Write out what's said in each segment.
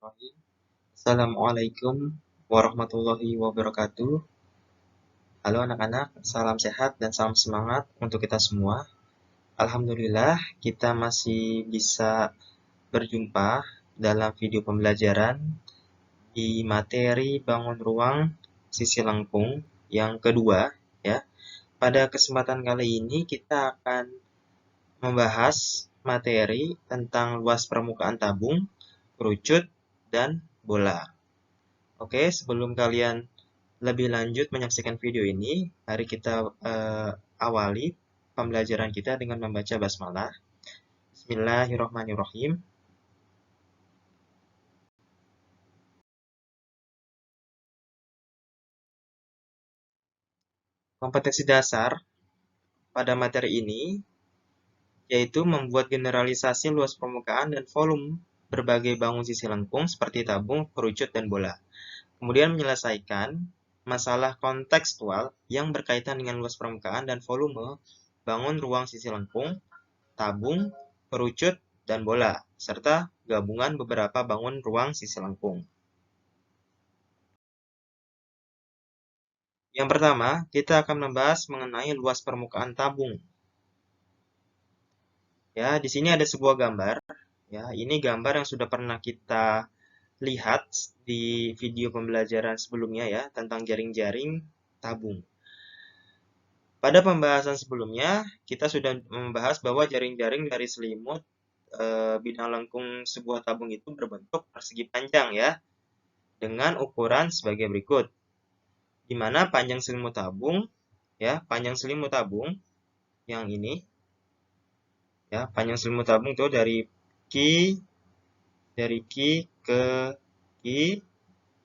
Bismillahirrahmanirrahim. Assalamualaikum warahmatullahi wabarakatuh. Halo anak-anak, salam sehat dan salam semangat untuk kita semua. Alhamdulillah, kita masih bisa berjumpa dalam video pembelajaran di materi bangun ruang sisi lengkung yang kedua, ya. Pada kesempatan kali ini kita akan membahas materi tentang luas permukaan tabung, kerucut, dan bola. Oke, sebelum kalian lebih lanjut menyaksikan video ini, mari kita awali pembelajaran kita dengan membaca basmalah. Bismillahirrahmanirrahim. Kompetensi dasar pada materi ini yaitu membuat generalisasi luas permukaan dan volume berbagai bangun sisi lengkung seperti tabung, kerucut, dan bola. Kemudian menyelesaikan masalah kontekstual yang berkaitan dengan luas permukaan dan volume bangun ruang sisi lengkung, tabung, kerucut, dan bola, serta gabungan beberapa bangun ruang sisi lengkung. Yang pertama, kita akan membahas mengenai luas permukaan tabung. Ya, di sini ada sebuah gambar. Ya, ini gambar yang sudah pernah kita lihat di video pembelajaran sebelumnya ya, tentang jaring-jaring tabung. Pada pembahasan sebelumnya, kita sudah membahas bahwa jaring-jaring dari selimut bidang lengkung sebuah tabung itu berbentuk persegi panjang ya, dengan ukuran sebagai berikut. Di mana panjang selimut tabung ya, panjang selimut tabung yang ini ya, panjang selimut tabung itu dari Q ke Q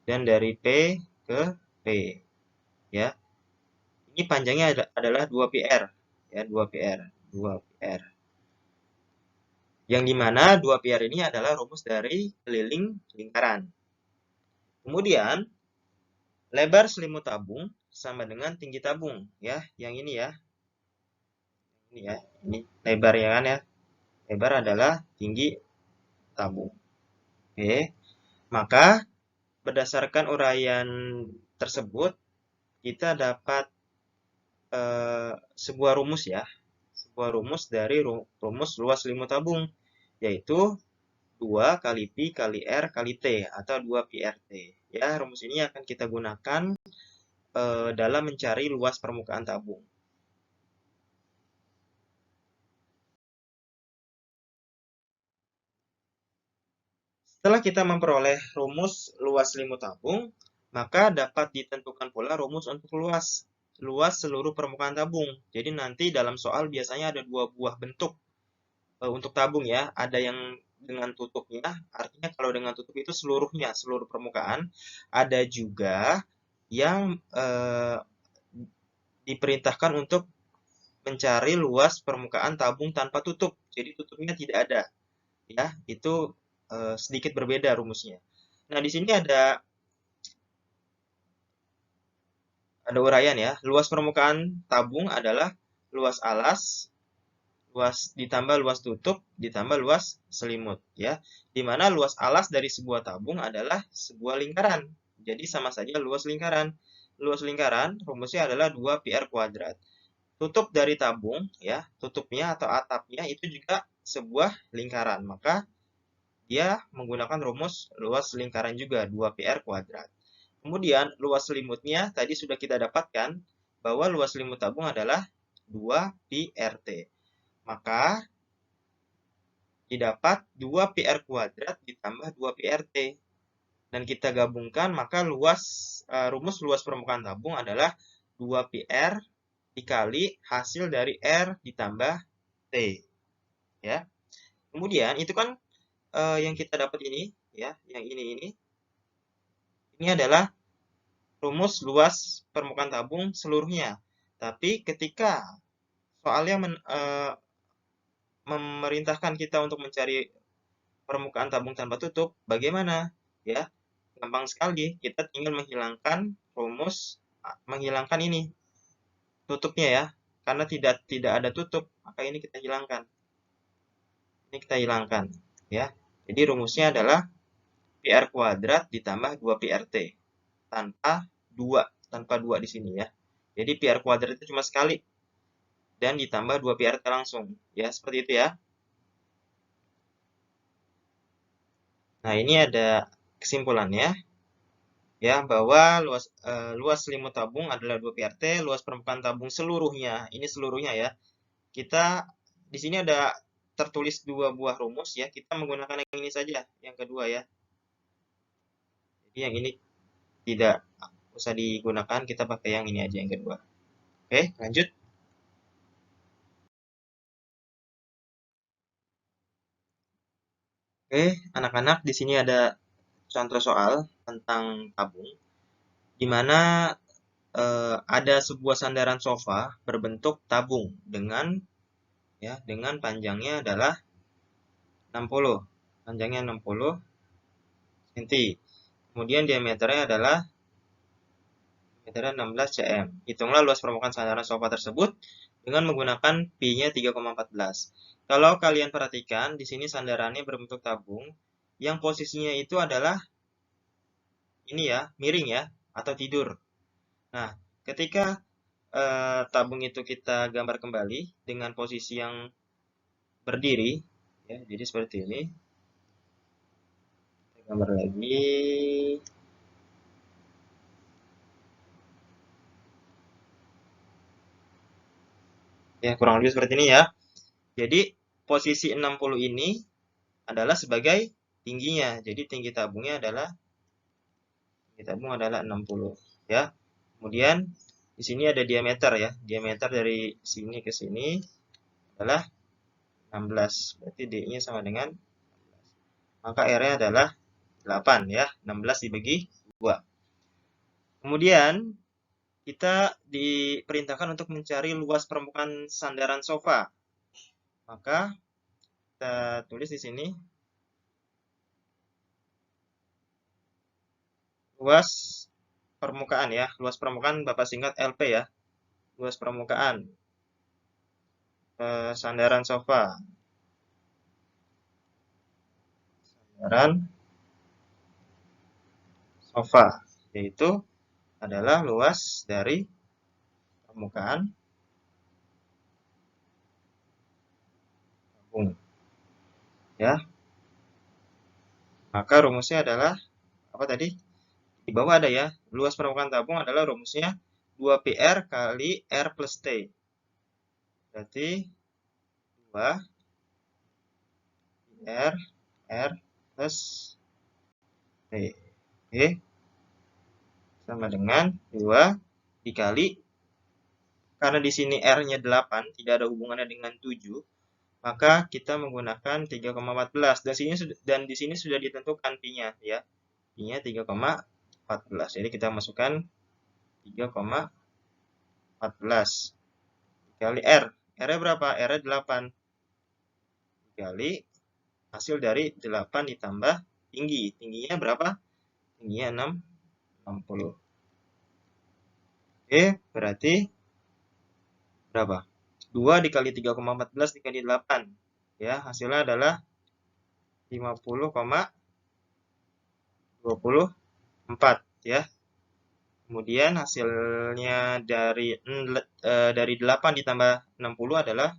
dan dari P ke P ya. Ini panjangnya adalah 2 PR ya, 2 PR, 2 PR. Yang dimana 2 PR ini adalah rumus dari keliling lingkaran. Kemudian lebar selimut tabung sama dengan tinggi tabung ya, yang ini ya. Ini ya, ini lebarnya kan ya. Lebar adalah tinggi tabung. Oke. Maka berdasarkan uraian tersebut kita dapat sebuah rumus ya. Sebuah rumus dari rumus luas selimut tabung, yaitu 2 kali Pi kali R kali T atau 2 PRT. Ya, rumus ini akan kita gunakan dalam mencari luas permukaan tabung. Setelah kita memperoleh rumus luas selimut tabung, maka dapat ditentukan pula rumus untuk luas seluruh permukaan tabung. Jadi nanti dalam soal biasanya ada 2 buah bentuk untuk tabung ya. Ada yang dengan tutupnya, artinya kalau dengan tutup itu seluruhnya, seluruh permukaan. Ada juga yang diperintahkan untuk mencari luas permukaan tabung tanpa tutup. Jadi tutupnya tidak ada. Ya, itu sedikit berbeda rumusnya. Nah, di sini ada uraian ya. Luas permukaan tabung adalah luas alas, luas ditambah luas tutup, ditambah luas selimut ya. Di mana luas alas dari sebuah tabung adalah sebuah lingkaran. Jadi sama saja luas lingkaran. Luas lingkaran rumusnya adalah 2 PR kuadrat. Tutup dari tabung ya, tutupnya atau atapnya itu juga sebuah lingkaran. Maka dia menggunakan rumus luas lingkaran juga 2 PR kuadrat. Kemudian luas selimutnya tadi sudah kita dapatkan bahwa luas selimut tabung adalah 2 pi RT. Maka didapat 2 PR kuadrat ditambah 2 pi RT. Dan kita gabungkan maka rumus luas permukaan tabung adalah 2 PR dikali hasil dari R ditambah T. Ya. Kemudian itu kan yang kita dapat ini ya, yang ini adalah rumus luas permukaan tabung seluruhnya. Tapi ketika soalnya memerintahkan kita untuk mencari permukaan tabung tanpa tutup, bagaimana? Ya, gampang sekali. Kita tinggal menghilangkan ini tutupnya ya. Karena tidak ada tutup, maka ini kita hilangkan. Ini kita hilangkan, ya. Jadi rumusnya adalah P PR kuadrat ditambah 2 PRT. Tanpa 2 di sini ya. Jadi PR kuadrat itu cuma sekali. Dan ditambah 2 PRT langsung. Ya, seperti itu ya. Nah, ini ada kesimpulannya. Ya, bahwa luas selimut tabung adalah 2 PRT, luas permukaan tabung seluruhnya. Ini seluruhnya ya. Kita di sini ada tertulis 2 buah rumus ya. Kita menggunakan yang ini saja, yang kedua ya. Jadi yang ini tidak usah digunakan, kita pakai yang ini aja yang kedua. Oke, lanjut. Oke, anak-anak, di sini ada contoh soal tentang tabung, di mana ada sebuah sandaran sofa berbentuk tabung dengan panjangnya adalah 60. Panjangnya 60 cm. Kemudian diameternya adalah 16 cm. Hitunglah luas permukaan sandaran sofa tersebut dengan menggunakan pi-nya 3,14. Kalau kalian perhatikan, di sini sandarannya berbentuk tabung, yang posisinya itu adalah ini ya, miring ya, atau tidur. Nah, ketika tabung itu kita gambar kembali dengan posisi yang berdiri, ya, jadi seperti ini. Kita gambar lagi. Ya, kurang lebih seperti ini ya. Jadi, posisi 60 ini adalah sebagai tingginya. Jadi, tinggi tabung adalah 60 ya. Kemudian di sini ada diameter ya. Diameter dari sini ke sini adalah 16. Berarti D-nya sama dengan 16. Maka R-nya adalah 8 ya. 16 dibagi 2. Kemudian kita diperintahkan untuk mencari luas permukaan sandaran sofa. Maka kita tulis di sini luas permukaan ya. Luas permukaan Bapak singkat LP ya. Luas permukaan sandaran sofa. Sandaran sofa yaitu adalah luas dari permukaan tabung. Ya. Maka rumusnya adalah apa tadi? Di bawah ada ya. Luas permukaan tabung adalah rumusnya 2PR kali R plus T. Berarti 2 R plus T. Oke. Sama dengan 2 dikali, karena di sini R-nya 8, tidak ada hubungannya dengan 7, maka kita menggunakan 3,14. Dan di sini sudah ditentukan pi-nya ya. Pi-nya 3,14. Jadi kita masukkan 3,14 dikali R. R-nya berapa? R-nya 8. Dikali hasil dari 8 ditambah tinggi. Tingginya berapa? Tingginya 60. Oke, berarti berapa? 2 dikali 3,14 dikali 8. Ya, hasilnya adalah 50,24 ya. Kemudian hasilnya dari 8 ditambah 60 adalah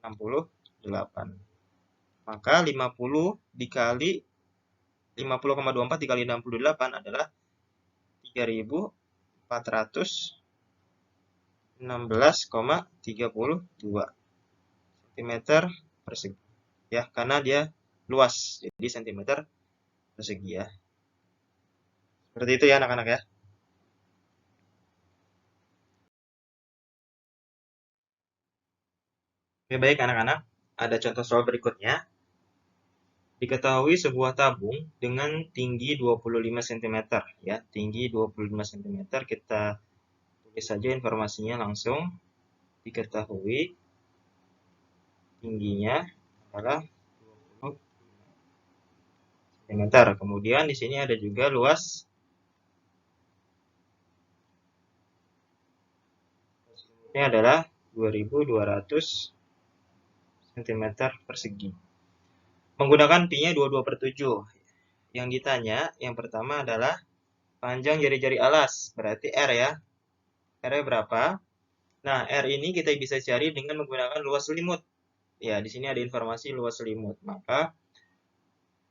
68. Maka 50,24 dikali 68 adalah 3.416,32 cm persegi. Ya, karena dia luas, jadi cm persegi ya. Seperti itu ya anak-anak ya. Oke, baik anak-anak. Ada contoh soal berikutnya. Diketahui sebuah tabung dengan tinggi 25 cm ya, tinggi 25 cm. Kita tulis saja informasinya langsung. Diketahui tingginya adalah 20 cm. Kemudian di sini ada juga luas ini adalah 2200 cm persegi. Menggunakan pi-nya 22/7. Yang ditanya, yang pertama adalah panjang jari-jari alas, berarti R ya. R-nya berapa? Nah, R ini kita bisa cari dengan menggunakan luas selimut. Ya, di sini ada informasi luas selimut. Maka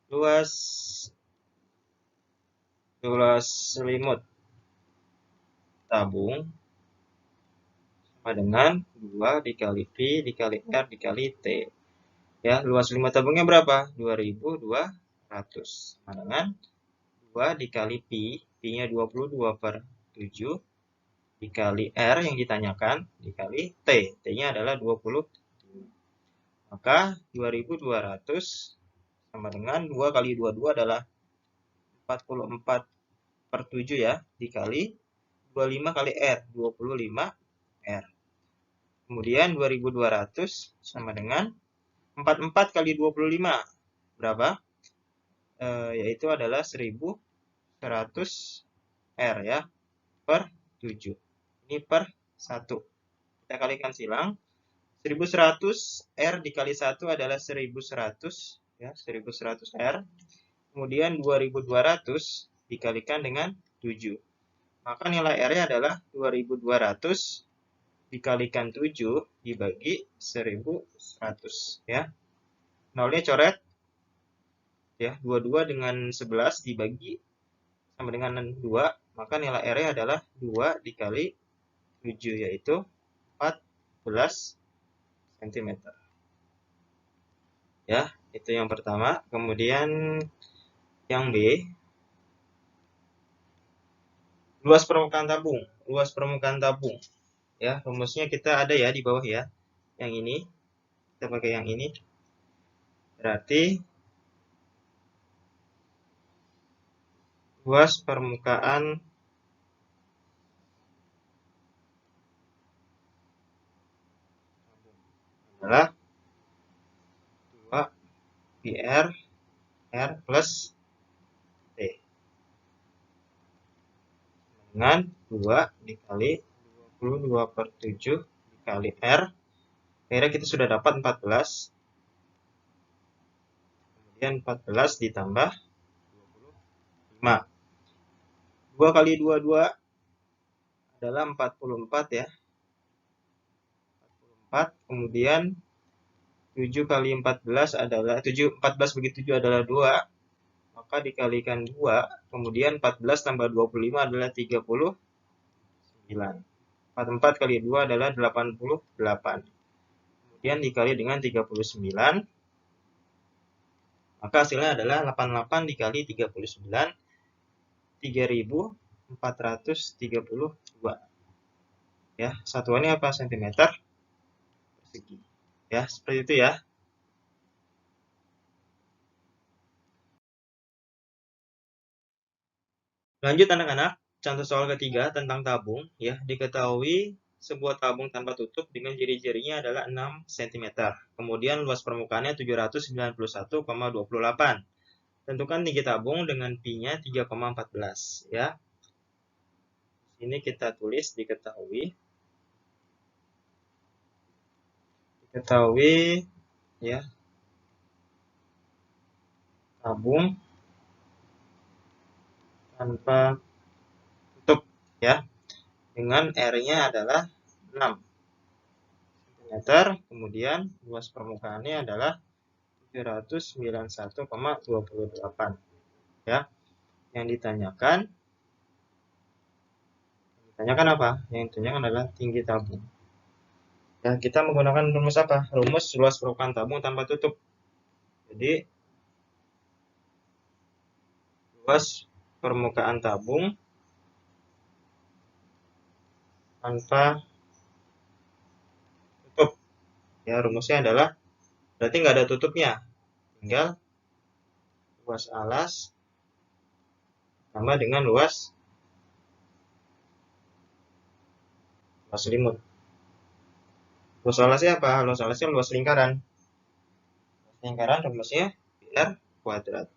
luas selimut tabung sama dengan 2 dikali Pi dikali R dikali T. Ya, luas selimut tabungnya berapa? 2200. Sama dengan 2 dikali Pi, Pi-nya 22/7, dikali R yang ditanyakan, dikali T. T-nya adalah 20. Maka 2200 sama dengan 2 kali 22 adalah 44/7 ya, dikali 25 kali R, 25 R. Kemudian 2200 sama dengan 44 kali 25. Berapa? Yaitu adalah 1100 R ya, per 7. Ini per 1. Kita kalikan silang. 1100 R dikali 1 adalah 1100 ya, 1100 R. Kemudian 2200 dikalikan dengan 7. Maka nilai R-nya adalah 2200 dikalikan 7 dibagi 1100 ya. Nolnya coret ya, 22 dengan 11 dibagi sama dengan 2, maka nilai R-nya adalah 2 dikali 7 yaitu 14 cm. Ya, itu yang pertama. Kemudian yang B, luas permukaan tabung. Luas permukaan tabung. Ya, rumusnya kita ada ya di bawah ya. Yang ini, kita pakai yang ini. Berarti luas permukaan adalah 2 PR R plus T. Dengan 2 dikali 22/7 dikali R. Akhirnya kita sudah dapat 14. Kemudian 14 ditambah 25. 2 kali 22 adalah 44 ya. 44. Kemudian 7 kali 14 adalah 14 bagi 7 adalah 2. Maka dikalikan 2. Kemudian 14 tambah 25 adalah 39. 44 kali 2 adalah 88. Kemudian dikali dengan 39. Maka hasilnya adalah 88 dikali 39, 3432. Ya, satuannya apa? Sentimeter persegi. Ya, seperti itu ya. Lanjut anak-anak, contoh soal ketiga tentang tabung. Ya, diketahui sebuah tabung tanpa tutup dengan jari-jarinya adalah 6 cm. Kemudian luas permukaannya 791,28. Tentukan tinggi tabung dengan Pi-nya 3,14 ya. Ini kita tulis diketahui ya, tabung tanpa tutup ya, dengan R-nya adalah 6 cm, kemudian luas permukaannya adalah 791,28 ya. Yang ditanyakan apa? Yang ditanyakan adalah tinggi tabung. Ya, kita menggunakan rumus apa? Rumus luas permukaan tabung tanpa tutup. Jadi luas permukaan tabung tanpa tutup. Ya, rumusnya adalah berarti nggak ada tutupnya. Tinggal luas alas sama dengan luas selimut. Luas alasnya apa? Luas alasnya luas lingkaran. Lingkaran rumusnya R kuadrat.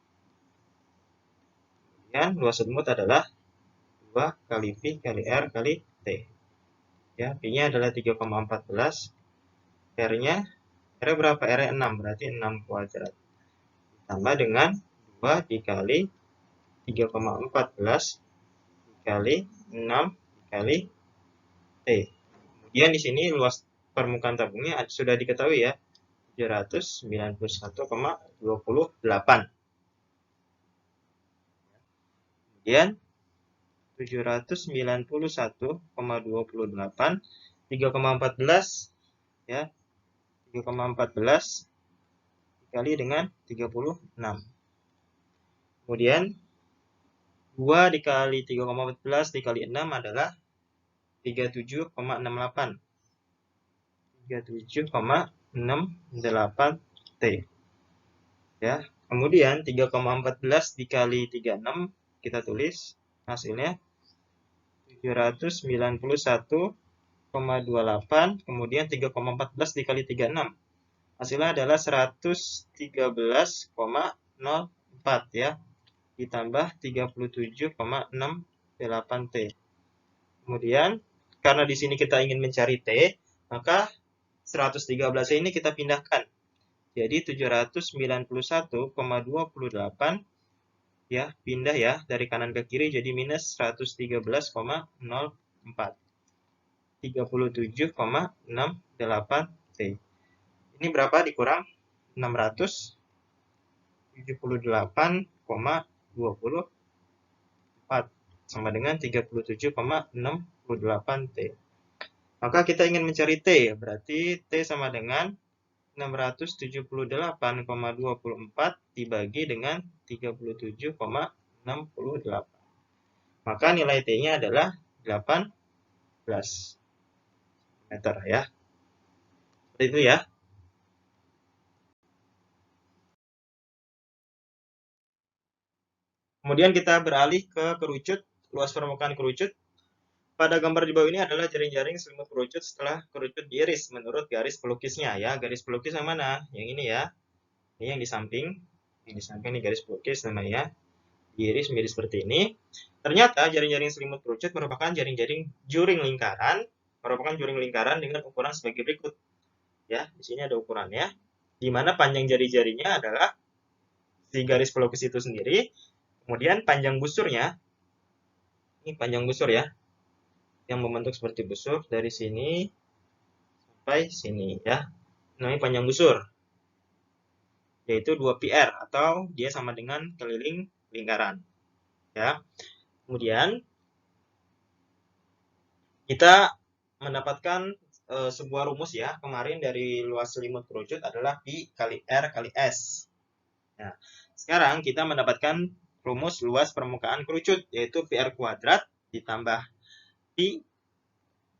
Kemudian luas selimut adalah 2 kali Pi kali R kali T. Ya, Pi-nya adalah 3,14. R-nya berapa? R-nya 6, berarti 6 kuadrat. ditambah dengan 2 dikali 3,14 dikali 6 dikali T. Kemudian di sini luas permukaan tabungnya sudah diketahui ya, 791,28. Kemudian 791,28 3,14 ya, 3,14 dikali dengan 36. Kemudian 2 dikali 3,14 dikali 6 adalah 37,68. 37,68 T. Ya. Kemudian 3,14 dikali 36 kita tulis hasilnya 791,28, kemudian 3,14 dikali 36. Hasilnya adalah 113,04 ya, ditambah 37,68 T. Kemudian, karena di sini kita ingin mencari T, maka 113 ini kita pindahkan. Jadi 791,28 ya, pindah ya dari kanan ke kiri jadi minus 113,04. 37,68 T. Ini berapa dikurang 678,24 sama dengan 37,68 T. Maka kita ingin mencari T, berarti T sama dengan 678,24 dibagi dengan 37,68. Maka nilai T-nya adalah 18 meter ya. Seperti itu ya. Kemudian kita beralih ke kerucut, luas permukaan kerucut. Pada gambar di bawah ini adalah jaring-jaring selimut kerucut setelah kerucut diiris menurut garis pelukisnya ya. Garis pelukis yang mana? Yang ini ya. Ini yang di samping. Yang di samping ini garis pelukis namanya. Diiris menjadi seperti ini. Ternyata jaring-jaring selimut kerucut merupakan jaring-jaring juring lingkaran, dengan ukuran sebagai berikut. Ya, di sini ada ukurannya. Di mana panjang jari-jarinya adalah si garis pelukis itu sendiri. Kemudian panjang busurnya, ini panjang busur ya, yang membentuk seperti busur dari sini sampai sini ya. Namanya panjang busur, yaitu 2 PR atau dia sama dengan keliling lingkaran. Ya. Kemudian kita mendapatkan sebuah rumus ya. Kemarin dari luas selimut kerucut adalah Pi kali R kali S. Nah, sekarang kita mendapatkan rumus luas permukaan kerucut, yaitu PR kuadrat ditambah Pi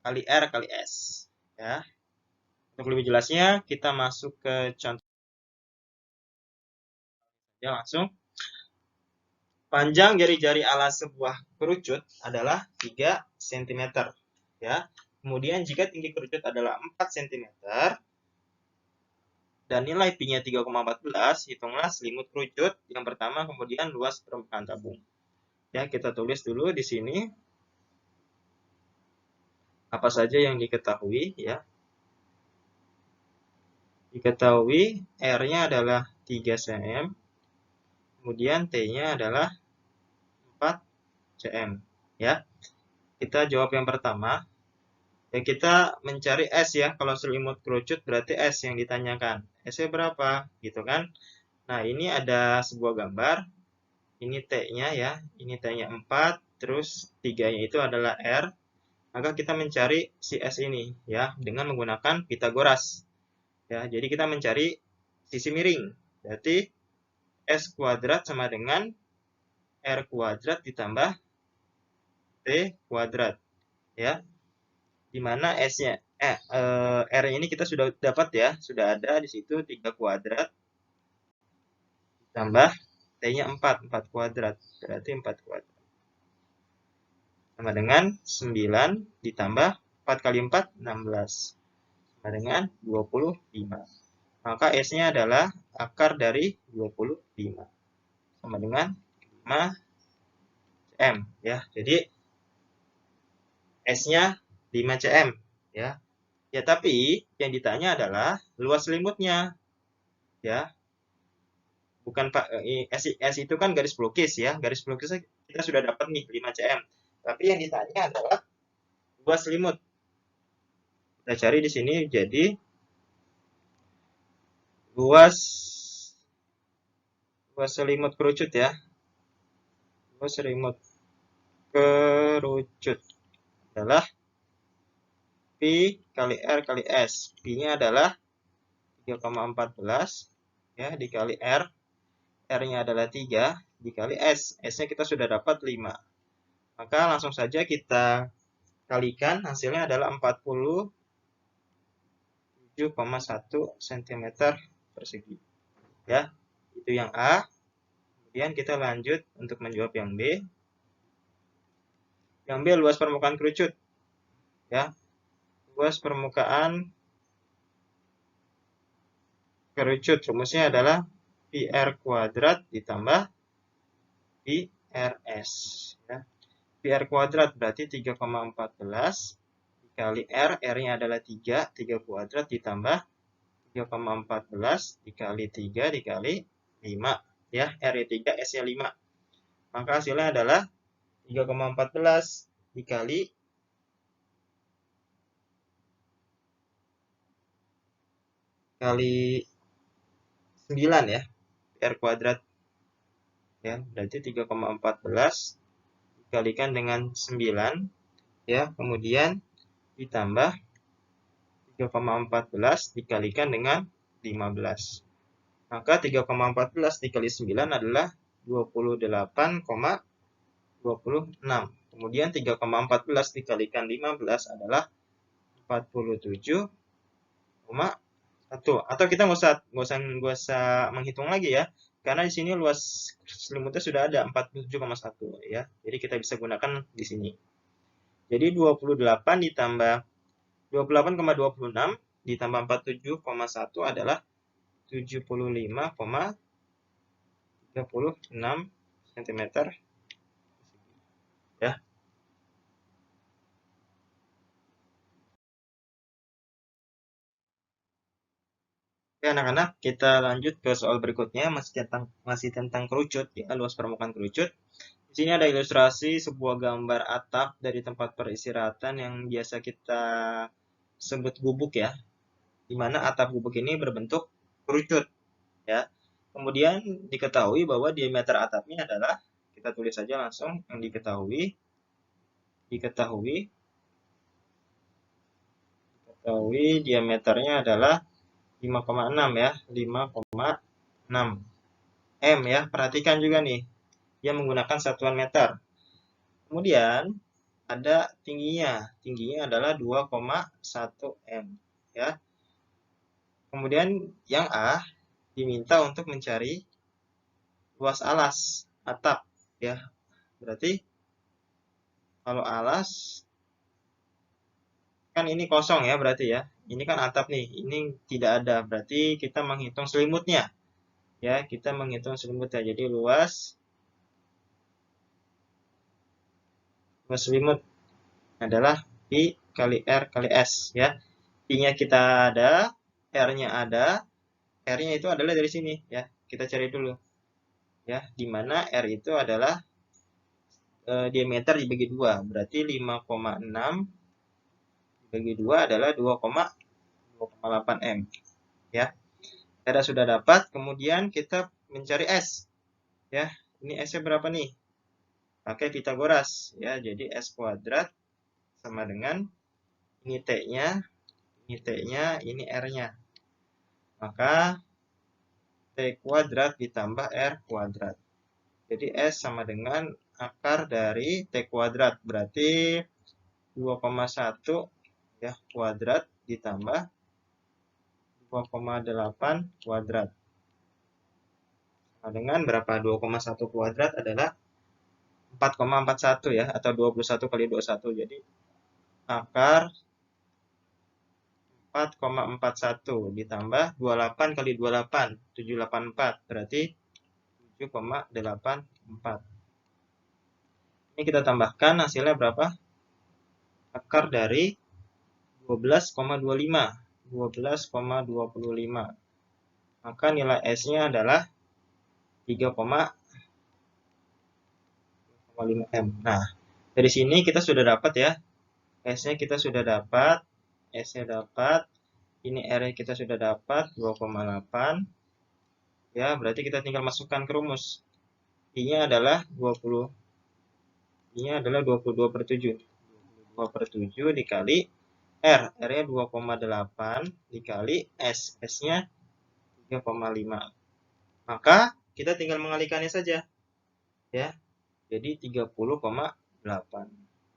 kali R kali S. Ya. Untuk lebih jelasnya, kita masuk ke contoh. Ya, langsung. Panjang jari-jari alas sebuah kerucut adalah 3 cm. Ya. Kemudian jika tinggi kerucut adalah 4 cm, dan nilai Pi-nya 3,14, hitunglah selimut kerucut yang pertama, kemudian luas permukaan tabung. Ya, kita tulis dulu di sini apa saja yang diketahui ya. Diketahui R-nya adalah 3 cm, kemudian T-nya adalah 4 cm ya. Kita jawab yang pertama. Ya, kita mencari S ya. Kalau selimut kerucut berarti S yang ditanyakan. S-nya berapa? Gitu kan. Nah, ini ada sebuah gambar. Ini T-nya ya. Ini T-nya 4, terus 3-nya itu adalah R. Maka kita mencari si S ini ya dengan menggunakan Pitagoras. Ya, jadi kita mencari sisi miring. Berarti S kuadrat sama dengan R kuadrat ditambah T kuadrat. Ya. Di mana S-nya R ini kita sudah dapat ya, sudah ada di situ 3 kuadrat tambah T-nya 4 kuadrat, berarti 4 kuadrat. Sama dengan 9 ditambah 4 kali 4, 16. Sama dengan 25. Maka S-nya adalah akar dari 25. Sama dengan 5 cm ya. Jadi S-nya 5 cm ya. Ya, tapi yang ditanya adalah luas selimutnya. Ya. Bukan Pak, S itu kan garis pelukis ya. Garis pelukis kita sudah dapat nih 5 cm. Tapi yang ditanya adalah luas selimut. Kita cari di sini jadi luas selimut kerucut ya. Luas selimut kerucut adalah Pi kali R kali S. Pi-nya adalah 3,14 ya dikali R. R-nya adalah 3 dikali S. S-nya kita sudah dapat 5. Maka langsung saja kita kalikan, hasilnya adalah 47,1 cm persegi. Ya, itu yang A. Kemudian kita lanjut untuk menjawab yang B. Yang B luas permukaan kerucut. Ya, luas permukaan kerucut rumusnya adalah PR kuadrat ditambah PRS. Ya. PR kuadrat berarti 3,14 dikali R, R-nya adalah 3 kuadrat ditambah 3,14 dikali 3 dikali 5. Ya, R-nya 3, S-nya 5. Maka hasilnya adalah 3,14 dikali 9 ya, PR kuadrat. Ya, berarti 3,14 dikalikan dengan 9 ya, kemudian ditambah 3,14 dikalikan dengan 15. Maka 3,14 dikali 9 adalah 28,26. Kemudian 3,14 dikalikan 15 adalah 47,1. Atau kita nggak usah menghitung lagi ya, karena di sini luas selimutnya sudah ada 47,1 ya. Jadi kita bisa gunakan di sini. Jadi 28 ditambah 28,26 ditambah 47,1 adalah 75,36 cm ya. Oke anak-anak, kita lanjut ke soal berikutnya, masih tentang kerucut ya, luas permukaan kerucut. Di sini ada ilustrasi sebuah gambar atap dari tempat peristirahatan yang biasa kita sebut gubuk ya, di mana atap gubuk ini berbentuk kerucut ya. Kemudian diketahui bahwa diameter atapnya adalah, kita tulis saja langsung yang diketahui diameternya adalah 5,6 ya, 5,6 M ya. Perhatikan juga nih, dia menggunakan satuan meter. Kemudian ada tingginya adalah 2,1 M ya. Kemudian yang A diminta untuk mencari luas alas atap ya. Berarti kalau alas kan ini kosong ya berarti ya. Ini kan atap nih, ini tidak ada. Berarti kita menghitung selimutnya. Ya, kita menghitung selimutnya. Jadi luas selimut adalah Pi kali R kali S ya. Pi-nya kita ada, R-nya ada. R-nya itu adalah dari sini ya. Kita cari dulu. Ya, di mana R itu adalah diameter dibagi 2. Berarti 5,6 dibagi 2 adalah 2,8 M. Ya. Kita sudah dapat, kemudian kita mencari S. Ya, ini S-nya berapa nih? Pakai Pitagoras ya. Jadi S kuadrat sama dengan ini T-nya, ini R-nya. Maka T kuadrat ditambah R kuadrat. Jadi S sama dengan akar dari T kuadrat. Berarti 2,1 ya kuadrat ditambah 2,8 kuadrat. Sama dengan berapa? 2,1 kuadrat adalah 4,41 ya, atau 21 kali 21. Jadi akar 4,41 ditambah 28 kali 28, 784. Berarti 7,84. Ini kita tambahkan hasilnya berapa? Akar dari 12,25. Maka nilai S-nya adalah 3,5 M. Nah, dari sini kita sudah dapat ya, S-nya kita sudah dapat, S-nya dapat, ini R-nya kita sudah dapat 2,8. Ya, berarti kita tinggal masukkan ke rumus. I-nya adalah 20, I-nya adalah 22/7. 22/7 dikali R, R-nya 2,8 dikali S, S-nya 3,5. Maka kita tinggal mengalikannya saja, ya. Jadi 30,8,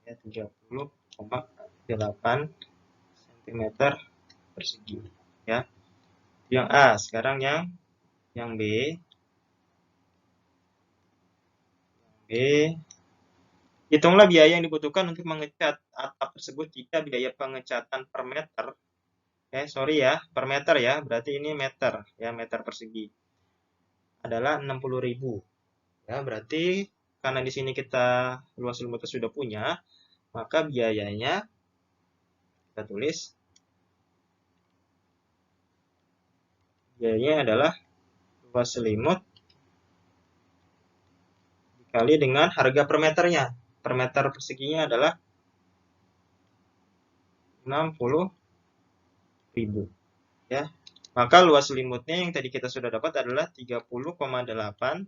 ya, 30,8 cm persegi, ya. Yang A. Sekarang yang B. B. Hitunglah biaya yang dibutuhkan untuk mengecat atap tersebut jika biaya pengecatan per meter, sorry ya, per meter ya, berarti ini meter, ya, meter persegi, adalah 60.000. Ya, berarti karena di sini kita luas selimutnya sudah punya, maka biayanya kita tulis, biayanya adalah luas selimut dikali dengan harga per meternya. Per meter perseginya adalah 60.000, ya. Maka luas selimutnya yang tadi kita sudah dapat adalah 30,8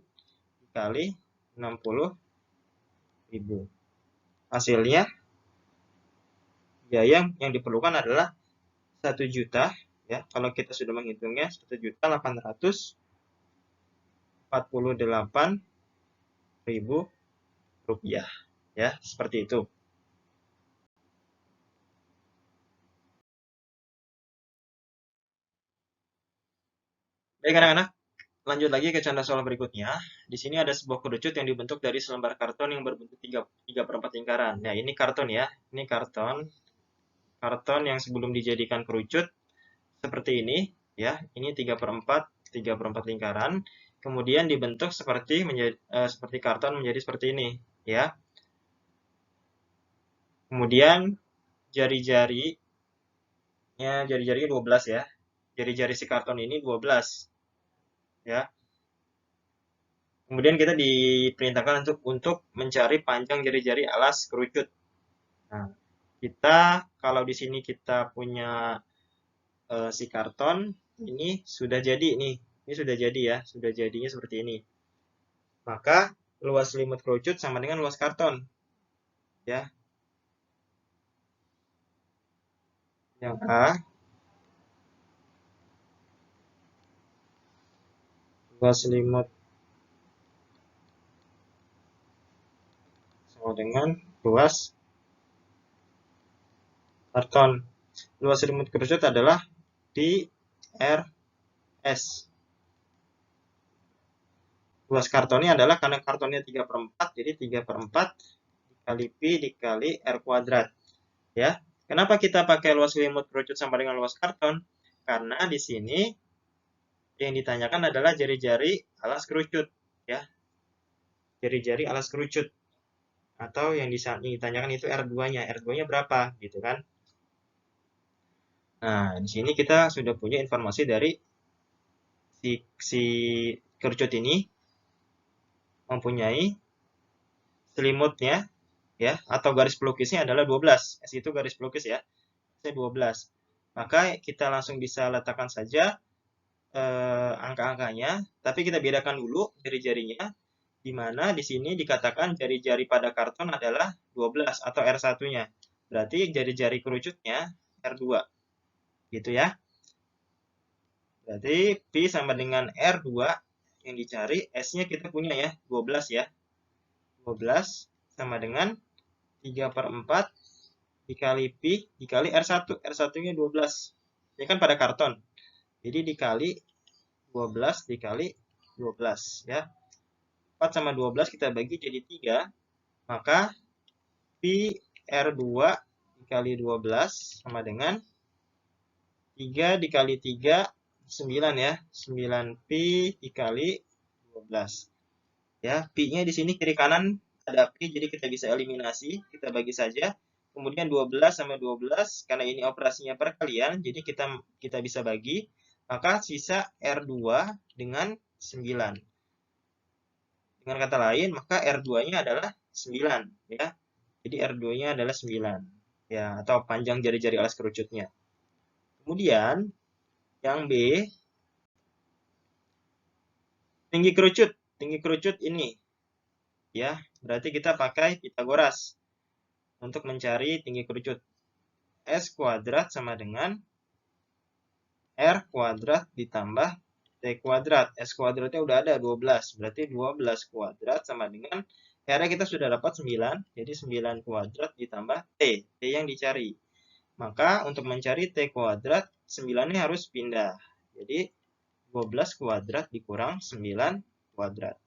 dikali 60.000. Hasilnya biaya yang diperlukan adalah 1 juta, ya. Kalau kita sudah menghitungnya 1.848.000 rupiah, ya, seperti itu. Baik anak-anak, lanjut lagi ke canda soal berikutnya. Di sini ada sebuah kerucut yang dibentuk dari selembar karton yang berbentuk 3/4 lingkaran. Nah, ini karton ya. Ini karton yang sebelum dijadikan kerucut seperti ini, ya. Ini 3/4 lingkaran. Kemudian dibentuk seperti karton menjadi seperti ini, ya. Kemudian jari-jarinya 12 ya. Jari-jari si karton ini 12, ya. Kemudian kita diperintahkan untuk mencari panjang jari-jari alas kerucut. Nah, kita kalau di sini kita punya si karton ini sudah jadi nih. Ini sudah jadi ya, sudah jadinya seperti ini. Maka luas selimut kerucut sama dengan luas karton, ya. Yang A, luas selimut sama dengan luas karton. Luas selimut kerucut adalah di RS. Luas kartonnya adalah karena kartonnya 3/4, jadi 3/4 dikali Pi dikali R kuadrat, ya. Kenapa kita pakai luas selimut kerucut sama dengan luas karton? Karena di sini yang ditanyakan adalah jari-jari alas kerucut, ya. Jari-jari alas kerucut. Atau yang ditanyakan itu R2-nya. R2-nya berapa, gitu kan. Nah, di sini kita sudah punya informasi dari si kerucut ini mempunyai selimutnya, ya, atau garis pelukisnya adalah 12. S itu garis pelukis ya. S 12. Maka kita langsung bisa letakkan saja angka-angkanya, tapi kita bedakan dulu jari-jarinya, di mana di sini dikatakan jari-jari pada karton adalah 12 atau R1-nya. Berarti jari-jari kerucutnya R2. Gitu ya. Berarti Pi sama dengan R2 yang dicari, S-nya kita punya ya, 12 ya. 12 sama dengan 3/4 dikali Pi dikali R1. R1-nya 12. Ini kan pada karton. Jadi dikali 12 dikali 12 ya. 4 sama 12 kita bagi jadi 3. Maka Pi R2 dikali 12 sama dengan 3 dikali 3, 9 ya. 9 Pi dikali 12. Ya, Pi-nya di sini kiri kanan ada Pi, jadi kita bisa eliminasi. Kita bagi saja. Kemudian 12 sama 12, karena ini operasinya perkalian, jadi kita bisa bagi. Maka sisa R2 dengan 9. Dengan kata lain, maka R2-nya adalah 9, ya. Jadi R2-nya adalah 9, ya, atau panjang jari-jari alas kerucutnya. Kemudian, yang B, tinggi kerucut. Tinggi kerucut ini, ya, berarti kita pakai Pitagoras untuk mencari tinggi kerucut. S kuadrat sama dengan R kuadrat ditambah T kuadrat. S kuadratnya udah ada 12. Berarti 12 kuadrat sama dengan R-nya kita sudah dapat 9. Jadi 9 kuadrat ditambah T. T yang dicari. Maka untuk mencari T kuadrat, 9-nya harus pindah. Jadi 12 kuadrat dikurang 9 kuadrat.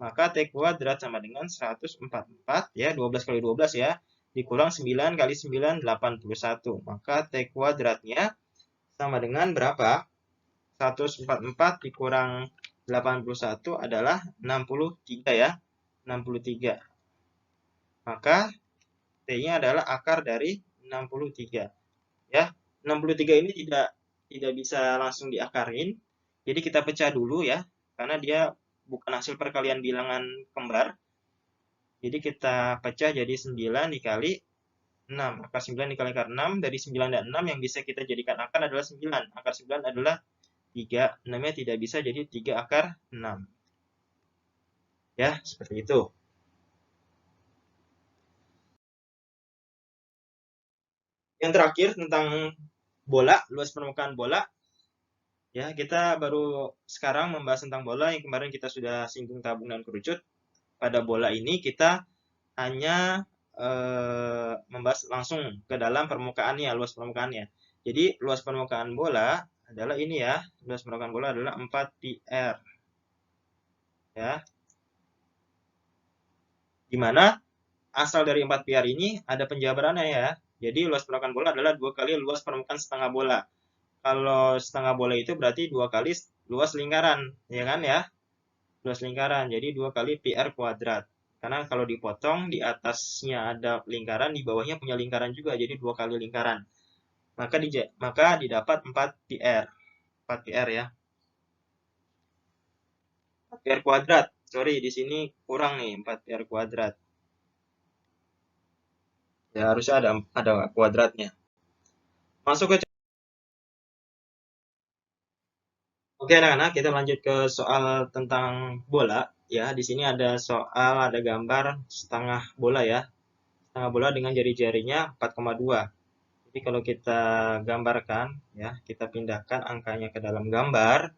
Maka T kuadrat sama dengan 144. Ya, 12 kali 12 ya. Dikurang 9 kali 9, 81. Maka T kuadratnya sama dengan berapa? 144 dikurang 81 adalah 63 ya. 63. Maka T-nya adalah akar dari 63. Ya, 63 ini tidak bisa langsung diakarin. Jadi kita pecah dulu ya, karena dia bukan hasil perkalian bilangan kembar. Jadi kita pecah jadi 9 dikali 6. Akar 9 dikali akar 6. Dari 9 dan 6 yang bisa kita jadikan akar adalah 9. Akar 9 adalah 3. 6-nya tidak bisa, jadi 3 akar 6. Ya, seperti itu. Yang terakhir tentang bola, luas permukaan bola. Ya, kita baru sekarang membahas tentang bola. Yang kemarin kita sudah singgung tabung dan kerucut. Pada bola ini kita hanya membahas langsung ke dalam permukaannya, luas permukaannya. Jadi, luas permukaan bola adalah ini ya. Luas permukaan bola adalah 4 pi/r. Ya. Di mana asal dari 4 pi/r ini ada penjabarannya ya. Jadi, luas permukaan bola adalah 2 kali luas permukaan setengah bola. Kalau setengah bola itu berarti 2 kali luas lingkaran, ya kan ya? Luas lingkaran, jadi 2 kali pi/r kuadrat. Karena kalau dipotong, di atasnya ada lingkaran, di bawahnya punya lingkaran juga, jadi 2 kali lingkaran. Maka didapat 4 pi/r. 4 pi/r ya. 4 pi/r kuadrat. Sorry, di sini kurang nih, 4 pi/r kuadrat. Ya, harusnya ada kuadratnya. Masuk ke Oke anak-anak, kita lanjut ke soal tentang bola. Ya, di sini ada soal, ada gambar setengah bola ya. Setengah bola dengan jari-jarinya 4,2. Jadi kalau kita gambarkan, ya, kita pindahkan angkanya ke dalam gambar.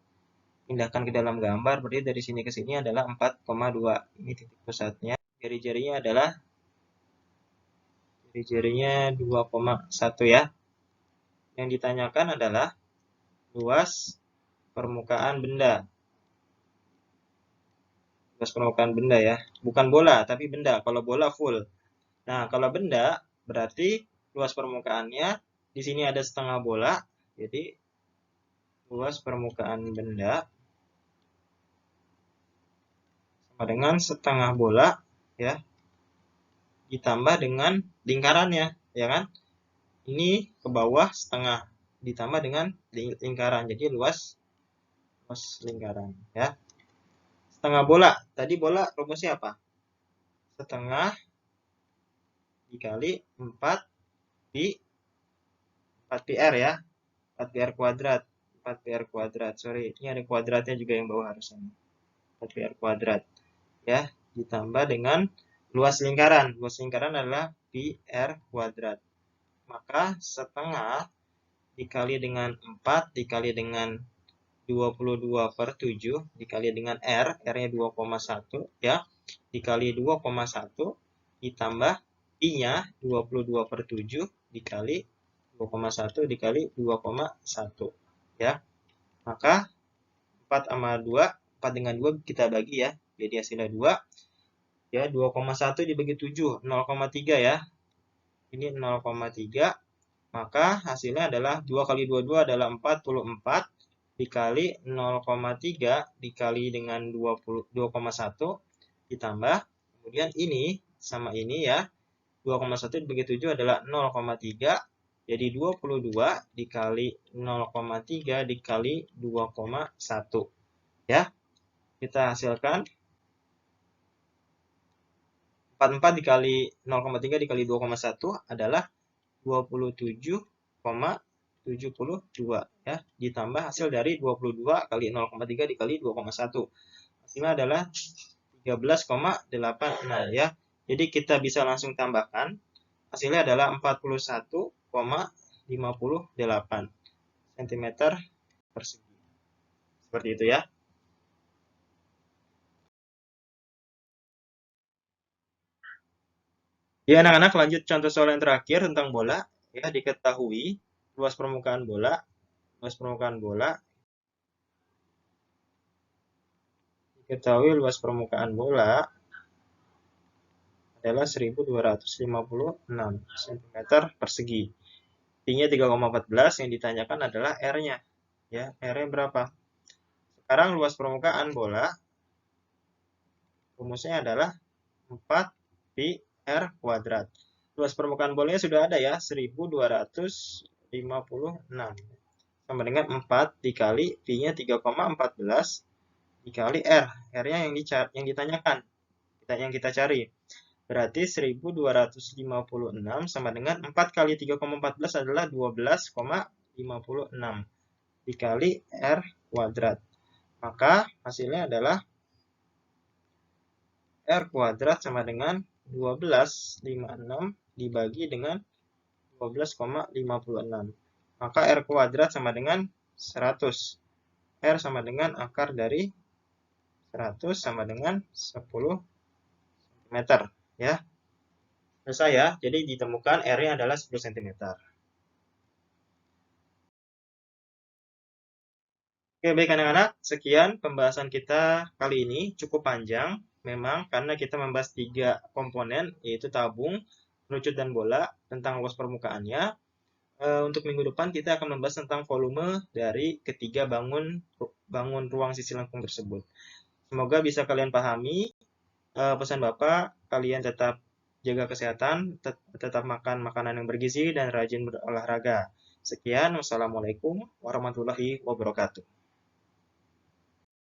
Pindahkan ke dalam gambar, berarti dari sini ke sini adalah 4,2. Ini titik pusatnya. Jari-jarinya adalah 2,1 ya. Yang ditanyakan adalah luas permukaan benda. Luas permukaan benda ya. Bukan bola, tapi benda. Kalau bola full. Nah, kalau benda berarti luas permukaannya di sini ada setengah bola. Jadi luas permukaan benda sama dengan setengah bola ya ditambah dengan lingkarannya, ya kan? Ini ke bawah setengah ditambah dengan lingkaran. Jadi luas lingkaran ya. Setengah bola. Tadi bola rumusnya apa? Setengah dikali 4 pi 4 pi/r ya. 4 pi/r kuadrat. 4 pi/r kuadrat. Sorry, ini ada kuadratnya juga yang bawah harusnya. 4 pi/r kuadrat. Ya, ditambah dengan luas lingkaran. Luas lingkaran adalah pi/r kuadrat. Maka setengah dikali dengan 4 dikali dengan 22/7 dikali dengan R, R-nya 2,1 ya, dikali 2,1 ditambah I-nya 22/7 dikali 2,1 dikali 2,1 ya. Maka 4 sama 2, 4 dengan 2 kita bagi ya, jadi hasilnya 2 ya. 2,1 dibagi 7, 0,3 ya. Ini 0,3, maka hasilnya adalah 2 kali 22 adalah 44 dikali 0,3 dikali dengan 2,1 ditambah, kemudian ini sama ini ya, 2,1 dibagi 7 adalah 0,3, jadi 22 dikali 0,3 dikali 2,1 ya. Kita hasilkan 44 dikali 0,3 dikali 2,1 adalah 27,72 ya, ditambah hasil dari 22 kali 0,3 dikali 2,1. Hasilnya adalah 13,86 ya. Jadi kita bisa langsung tambahkan. Hasilnya adalah 41,58 cm persegi. Seperti itu ya. Ya anak-anak, lanjut contoh soal yang terakhir tentang bola. Ya, diketahui luas permukaan bola, diketahui luas permukaan bola adalah 1256 cm persegi. Tingginya 3,14, yang ditanyakan adalah R-nya. Ya, R-nya berapa? Sekarang luas permukaan bola rumusnya adalah 4 pi R kuadrat. Luas permukaan bolanya sudah ada ya, 1256 sama dengan 4 dikali pi-nya 3,14 dikali R. R-nya yang ditanyakan, yang kita cari. Berarti 1256 sama dengan 4 kali 3,14 adalah 12,56 dikali R kuadrat. Maka hasilnya adalah R kuadrat sama dengan 12,56 dibagi dengan 12,56. Maka R kuadrat sama dengan 100. R sama dengan akar dari 100 sama dengan 10 cm. Ya. Selesai ya. Jadi ditemukan R-nya adalah 10 cm. Oke, baik anak-anak. Sekian pembahasan kita kali ini. Cukup panjang memang karena kita membahas 3 komponen, yaitu tabung, kerucut, dan bola, tentang luas permukaannya. Untuk minggu depan kita akan membahas tentang volume dari ketiga bangun ruang sisi lengkung tersebut. Semoga bisa kalian pahami pesan Bapak, kalian tetap jaga kesehatan, tetap makan makanan yang bergizi, dan rajin berolahraga. Sekian, wassalamualaikum warahmatullahi wabarakatuh.